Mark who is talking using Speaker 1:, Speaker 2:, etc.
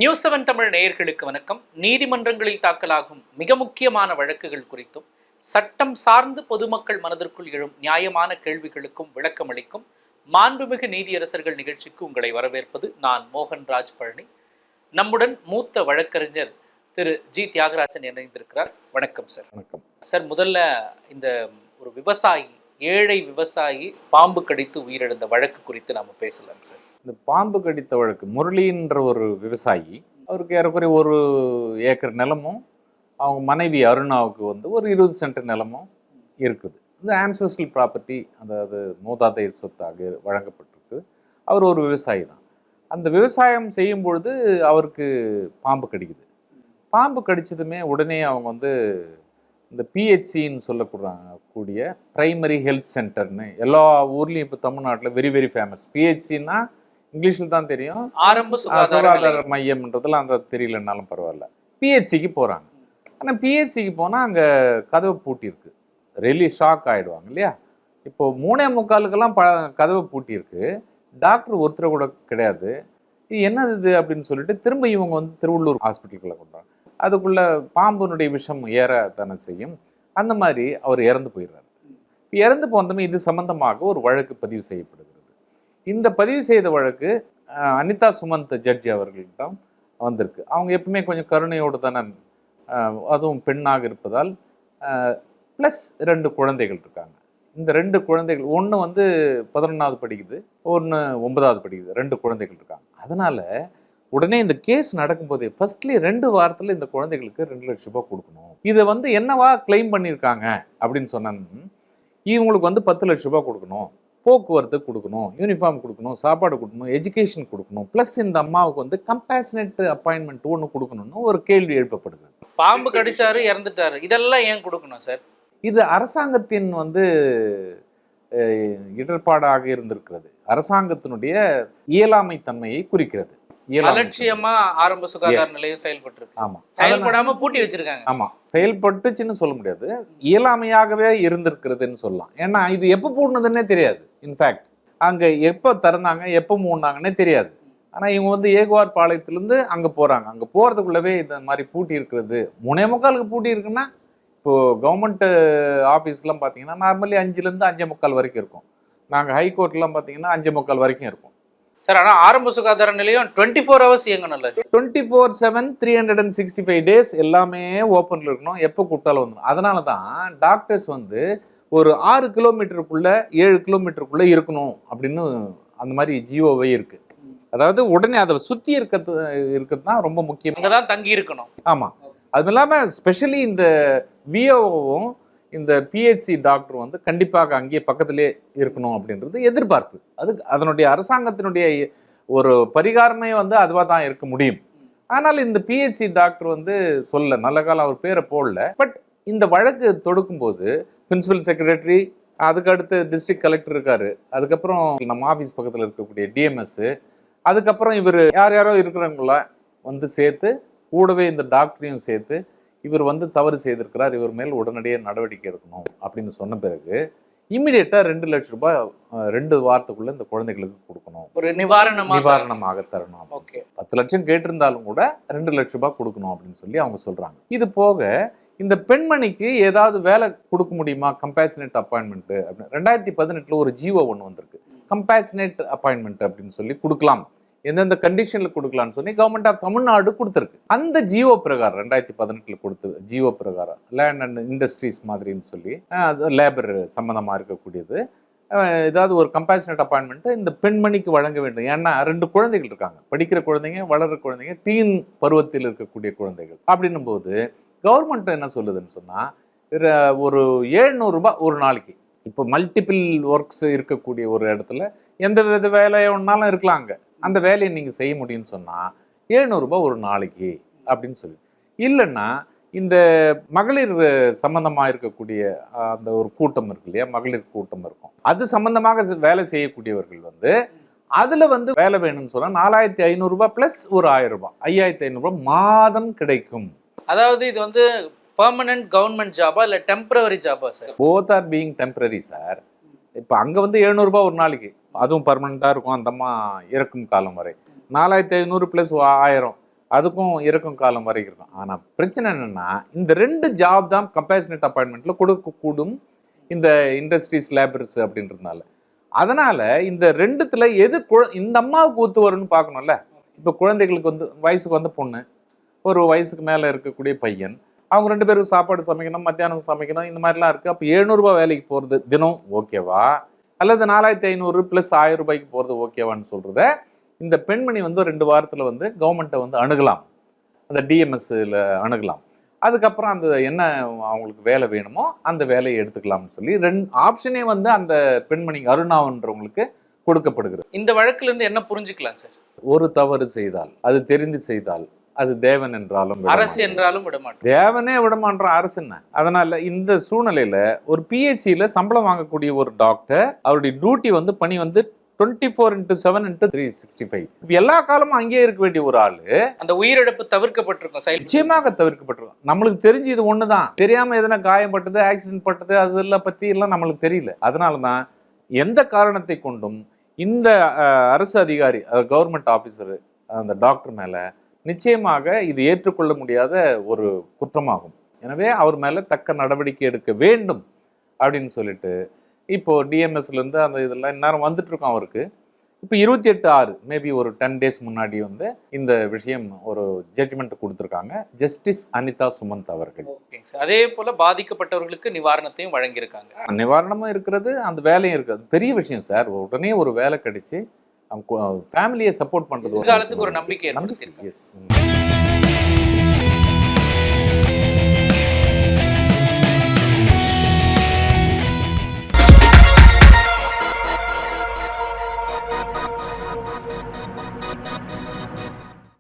Speaker 1: News 7 Tamil நேயர்களுக்கு வணக்கம். நீதிமன்றங்களில் தாக்கலாகும் மிக முக்கியமான வழக்குகள் குறித்தும் சட்டம் சார்ந்து பொதுமக்கள் மனதிற்குள் எழும் நியாயமான கேள்விகளுக்கும் விளக்கமளிக்கும் மாண்புமிகு நீதியரசர்கள் நிகழ்ச்சிக்கு உங்களை வரவேற்பது நான் மோகன்ராஜ் பழனி. நம்முடன் மூத்த வழக்கறிஞர் திரு ஜி தியாகராஜன் இணைந்திருக்கிறார். வணக்கம் சார்.
Speaker 2: வணக்கம்
Speaker 1: சார். முதல்ல இந்த ஒரு விவசாயி, ஏழை விவசாயி பாம்பு கடித்து உயிரிழந்த வழக்கு குறித்து நாம பேசலாம் சார்.
Speaker 2: இந்த பாம்பு கடித்த வழக்கு, முரளின்ற ஒரு விவசாயி, அவருக்கு ஏறக்குறைய 1 ஏக்கர் நிலமும் அவங்க மனைவி அருணாவுக்கு ஒரு 20 சென்ட் நிலமும் இருக்குது. இந்த ஆன்சஸ்ட்ரல் ப்ராப்பர்ட்டி, அதாவது மூதாதையர் சொத்தாக வழங்கப்பட்டிருக்கு. அவர் ஒரு விவசாயி தான். அந்த விவசாயம் செய்யும் பொழுது அவருக்கு பாம்பு கடிக்குது. பாம்பு கடிச்சதுமே உடனே அவங்க இந்த பிஹெச்சின்னு சொல்லக்கூடிய பிரைமரி ஹெல்த் சென்டர்னு எல்லா ஊர்லேயும் இப்போ தமிழ்நாட்டில் வெரி வெரி ஃபேமஸ். பிஹெச்சின்னா இங்கிலீஷில் தான் தெரியும்,
Speaker 1: ஆரம்ப
Speaker 2: சுகாதார மையம்ன்றதுலாம் அந்த தெரியலனாலும் பரவாயில்ல. பிஹெச்சிக்கு போகிறாங்க. ஆனால் பிஹெச்சிக்கு போனால் அங்கே கதவை பூட்டியிருக்கு. ரெலி ஷாக் ஆகிடுவாங்க இல்லையா? இப்போது 3:45க்கெல்லாம் கதவை பூட்டியிருக்கு. டாக்டர் ஒருத்தர் கூட கிடையாது. இது என்னது இது அப்படின்னு சொல்லிட்டு திரும்ப இவங்க திருவள்ளூர் ஹாஸ்பிட்டலுக்குள்ள கொண்டாங்க. அதுக்குள்ள பாம்புனுடைய விஷம் ஏற தானே செய்யும். அந்த மாதிரி அவர் இறந்து போயிடுறாரு. இறந்து போனதுமே இது சம்பந்தமாக ஒரு வழக்கு பதிவு செய்யப்படுகிறது. இந்த பதிவு செய்த வழக்கு அனிதா சுமந்த் ஜட்ஜி அவர்களிடம் வந்திருக்கு. அவங்க எப்பவுமே கொஞ்சம் கருணையோடு தானே, அதுவும் பெண்ணாக இருப்பதால், ப்ளஸ் 2 குழந்தைகள் இருக்காங்க. இந்த 2 குழந்தைகள், ஒன்று 11வது படிக்குது, ஒன்று 9வது படிக்குது. 2 குழந்தைகள் இருக்காங்க. அதனால உடனே இந்த கேஸ் நடக்கும்போதே ஃபர்ஸ்ட்லி 2 வாரத்தில் இந்த குழந்தைகளுக்கு 2 லட்ச ரூபாய் கொடுக்கணும். இதை என்னவா கிளைம் பண்ணியிருக்காங்க அப்படின்னு சொன்னாங்க. இவங்களுக்கு 10 லட்ச ரூபாய் கொடுக்கணும், போக்குவரத்து கொடுக்கணும், யூனிஃபார்ம் கொடுக்கணும், சாப்பாடு கொடுக்கணும், எஜுகேஷன் கொடுக்கணும், ப்ளஸ் இந்த அம்மாவுக்கு கம்பேஷனேட் அப்பாயின்மெண்ட் ஒன்று கொடுக்கணும்னு ஒரு கேள்வி எழுப்பப்படுது.
Speaker 1: பாம்பு கடிச்சாரு, இறந்துட்டாரு, இதெல்லாம் ஏன் கொடுக்கணும் சார்?
Speaker 2: இது அரசாங்கத்தின் இடர்பாடாக இருந்திருக்கிறது. அரசாங்கத்தினுடைய இயலாமை தன்மையை குறிக்கிறது.
Speaker 1: அலட்சியமா ஆரம்ப சுகாதார நிலையம் செயல்பட்டு.
Speaker 2: ஆமா,
Speaker 1: செயல்படாம பூட்டி வச்சிருக்காங்க.
Speaker 2: ஆமா, செயல்பட்டுச்சுன்னு சொல்ல முடியாது, இயலாமையாகவே இருந்திருக்கிறதுன்னு சொல்லலாம். ஏன்னா இது எப்போ பூட்டினதுன்னே தெரியாது. இன்ஃபேக்ட் அங்க எப்போ திறந்தாங்க, எப்போ மூடினாங்கன்னே தெரியாது. ஆனா இவங்க ஏகுவார் பாளையத்திலிருந்து அங்க போறாங்க. அங்க போறதுக்குள்ளவே இந்த மாதிரி பூட்டி இருக்கிறது. 3:45க்கு பூட்டி இருக்குன்னா, இப்போ கவர்மெண்ட் ஆஃபீஸ்லாம் பார்த்தீங்கன்னா நார்மலி 5லேருந்து 5:45 வரைக்கும் இருக்கும். நாங்கள் ஹைகோர்ட்லாம் பார்த்தீங்கன்னா 5:45 வரைக்கும் இருக்கும்
Speaker 1: சார். ஆனால் ஆரம்ப சுகாதார நிலையம் 24 ஹவர்ஸ் இயங்கணும்ல.
Speaker 2: 24/7 365 டேஸ் எல்லாமே ஓப்பனில் இருக்கணும். எப்போ கூப்பிட்டாலும் வந்துடும். அதனால தான் டாக்டர்ஸ் ஒரு 6 கிலோமீட்டருக்குள்ள 7 கிலோமீட்டருக்குள்ள இருக்கணும் அப்படின்னு அந்த மாதிரி ஜிஓவே இருக்கு. அதாவது உடனே அதை சுற்றி இருக்கிறது தான் ரொம்ப முக்கியம்.
Speaker 1: அங்கே தான் தங்கி இருக்கணும்.
Speaker 2: ஆமாம். அதுவும் இல்லாமல் ஸ்பெஷலி இந்த விஓவும் இந்த பிஹெச்சி டாக்டர் கண்டிப்பாக அங்கேயே பக்கத்திலே இருக்கணும் அப்படின்றது எதிர்பார்ப்பு. அதனுடைய அரசாங்கத்தினுடைய ஒரு பரிகாரமே அதுவாக தான் இருக்க முடியும். ஆனால் இந்த பிஹெச்சி டாக்டர் சொல்ல நல்ல காலம் அவர் பேரை போடல. பட் இந்த வழக்கு தொடுக்கும்போது பிரின்சிபல் செக்ரட்டரி, அதுக்கு அடுத்து டிஸ்ட்ரிக்ட் கலெக்டர் இருக்காரு, அதுக்கப்புறம் நம்ம ஆஃபீஸ் பக்கத்தில் இருக்கக்கூடிய டிஎம்எஸ், அதுக்கப்புறம் இவர் யார் யாரோ இருக்கிறவங்கள சேர்த்து, கூடவே இந்த டாக்டரையும் சேர்த்து இவர் தவறு செய்திருக்கிறார், இவர் மேல் உடனடியாக நடவடிக்கை எடுக்கணும் அப்படின்னு சொன்ன பிறகு இம்மிடியட்டாக 2 லட்ச ரூபாய் 2 வாரத்துக்குள்ள இந்த குழந்தைகளுக்கு கொடுக்கணும்,
Speaker 1: ஒரு நிவாரணமாக
Speaker 2: தரணும். ஓகே, 10 லட்சம் கேட்டிருந்தாலும் கூட 2 லட்ச ரூபாய் கொடுக்கணும் அப்படின்னு சொல்லி அவங்க சொல்றாங்க. இது போக இந்த பெண்மணிக்கு ஏதாவது வேலை கொடுக்க முடியுமா, கம்பேஷனேட் அப்பாயின்மெண்ட் அப்படின்னு 2018 ஒரு ஜிஓ ஒன்று வந்திருக்கு. கம்பேஷனேட் அப்பாயின்மெண்ட் அப்படின்னு சொல்லி கொடுக்கலாம், எந்தெந்த கண்டிஷன்ல கொடுக்கலாம்னு சொல்லி கவர்மெண்ட் ஆஃப் தமிழ்நாடு கொடுத்துருக்கு. அந்த ஜிஓ பிரகாரம் 2018 கொடுத்து ஜிஓ பிரகாரம் லேண்ட் அண்ட் இண்டஸ்ட்ரீஸ் மாதிரின்னு சொல்லி லேபர் சம்பந்தமா இருக்கக்கூடியது, ஏதாவது ஒரு கம்பேஷனேட் அப்பாயின்மெண்ட் இந்த பெண்மணிக்கு வழங்க வேண்டும். ஏன்னா 2 குழந்தைகள் இருக்காங்க, படிக்கிற குழந்தைங்க, வளர்ற குழந்தைங்க, டீன் பருவத்தில் இருக்கக்கூடிய குழந்தைகள். அப்படின்னும் போது கவர்மெண்ட் என்ன சொல்லுதுன்னு சொன்னா, ஒரு 700 ரூபாய் ஒரு நாளைக்கு. இப்போ மல்டிபிள் ஒர்க்ஸ் இருக்கக்கூடிய ஒரு இடத்துல எந்த வித வேலையை ஒன்றாலும் இருக்கலாங்க, அந்த வேலையை நீங்கள் செய்ய முடியும்னு சொன்னால் 700 ரூபாய் ஒரு நாளைக்கு அப்படின்னு சொல்லி. இல்லைன்னா இந்த மகளிர் சம்பந்தமாக இருக்கக்கூடிய அந்த ஒரு கூட்டம் இருக்கு இல்லையா, மகளிர் கூட்டம் இருக்கும், அது சம்பந்தமாக வேலை செய்யக்கூடியவர்கள் அதில் வேலை வேணும்னு சொன்னால் 4500 ரூபாய் ப்ளஸ் ஒரு 1000 ரூபாய், 5500 ரூபாய் மாதம் கிடைக்கும்.
Speaker 1: அதாவது இது பெர்மனன்ட் கவர்மெண்ட் ஜாபா இல்லை டெம்பரரி ஜாபா sir?
Speaker 2: Both are being temporary sir. இப்போ அங்கே 700 ரூபாய் ஒரு நாளைக்கு, அதுவும் பர்மனெண்ட்டாக இருக்கும், அந்தம்மா இறக்கும் காலம் வரை. 4500 + 1000 அதுக்கும் இறக்கும் காலம் வரைக்கும் இருக்கும். ஆனால் பிரச்சனை என்னன்னா, இந்த 2 ஜாப் தான் கம்பேஷனேட் அப்பாயின்மெண்ட்ல கொடுக்கக்கூடும் இந்த இண்டஸ்ட்ரீஸ் லேபர்ஸ் அப்படின்றதுனால. அதனால இந்த 2த்துல எது இந்த அம்மாவுக்கு ஒத்து வரும்னு பார்க்கணும்ல. இப்போ குழந்தைகளுக்கு வந்து வயசுக்கு வந்த பொண்ணு, ஒரு வயசுக்கு மேலே இருக்கக்கூடிய பையன், அவங்க 2 பேருக்கு சாப்பாடு சமைக்கணும், மத்தியானம் சமைக்கணும், இந்த மாதிரிலாம் இருக்குது. அப்போ 700 வேலைக்கு போகிறது தினம் ஓகேவா, அல்லது 4500 + 1000 ரூபாய்க்கு போகிறது ஓகேவான்னு சொல்கிறத இந்த பெண்மணி வந்து 2 வாரத்தில் வந்து கவர்மெண்ட்டை வந்து அணுகலாம், அந்த டிஎம்எஸ்ல அணுகலாம். அதுக்கப்புறம் அந்த என்ன அவங்களுக்கு வேலை வேணுமோ அந்த வேலையை எடுத்துக்கலாம்னு சொல்லி 2 ஆப்ஷனே வந்து அந்த பெண்மணி அருணான்றவங்களுக்கு கொடுக்கப்படுகிறது.
Speaker 1: இந்த வழக்குல இருந்து என்ன புரிஞ்சுக்கலாம் சார்?
Speaker 2: ஒரு தவறு செய்தால், அது தெரிந்து செய்தால், அது தேவன் என்றாலும்
Speaker 1: அரசு என்றாலும் விடமாட்டோம்.
Speaker 2: தேவனே விடமான்ற அரசு என்ன? அதனால இந்த சூழ்நிலையில ஒரு பிஹெச்சியில சம்பளம் வாங்கக்கூடிய ஒரு டாக்டர், அவருடைய டியூட்டி வந்து பணி வந்து 24/7/365. எல்லா காலமும் அங்கேயே இருக்க வேண்டிய ஒரு ஆளு, அந்த
Speaker 1: உயிரிழப்பு தவிர்க்கப்பட்டிருக்கும்,
Speaker 2: நிச்சயமாக தவிர்க்கப்பட்டிருக்கும். நம்மளுக்கு தெரிஞ்சு இது ஒண்ணுதான், தெரியாம எதனா காயப்பட்டது, ஆக்சிடென்ட் பட்டது, அதெல்லாம் பத்தி எல்லாம் நம்மளுக்கு தெரியல. அதனாலதான் எந்த காரணத்தை கொண்டும் இந்த அரசு அதிகாரி, கவர்மெண்ட் ஆபீசர், அந்த டாக்டர் மேல நிச்சயமாக இது ஏற்றுக்கொள்ள முடியாத ஒரு குற்றமாகும். எனவே அவர் மேல தக்க நடவடிக்கை எடுக்க வேண்டும் அப்படின்னு சொல்லிட்டு இப்போ டிஎம்எஸ்ல இருந்து அந்த இதெல்லாம் இந்நேரம் வந்துட்டு இருக்கோம் அவருக்கு. இப்போ 28/6 மேபி ஒரு 10 days முன்னாடி வந்து இந்த விஷயம் ஒரு ஜட்ஜ்மெண்ட் கொடுத்துருக்காங்க ஜஸ்டிஸ் அனிதா சுமந்த் அவர்கள்.
Speaker 1: அதே போல பாதிக்கப்பட்டவர்களுக்கு நிவாரணத்தையும் வழங்கியிருக்காங்க.
Speaker 2: நிவாரணமும் இருக்கிறது, அந்த வேலையும் இருக்கிறது. பெரிய விஷயம் சார். உடனே ஒரு வேலை கிடைச்சி ஃபேமிலியை சப்போர்ட் பண்றது
Speaker 1: காலத்துக்கு ஒரு நம்பிக்கை.
Speaker 2: எஸ்.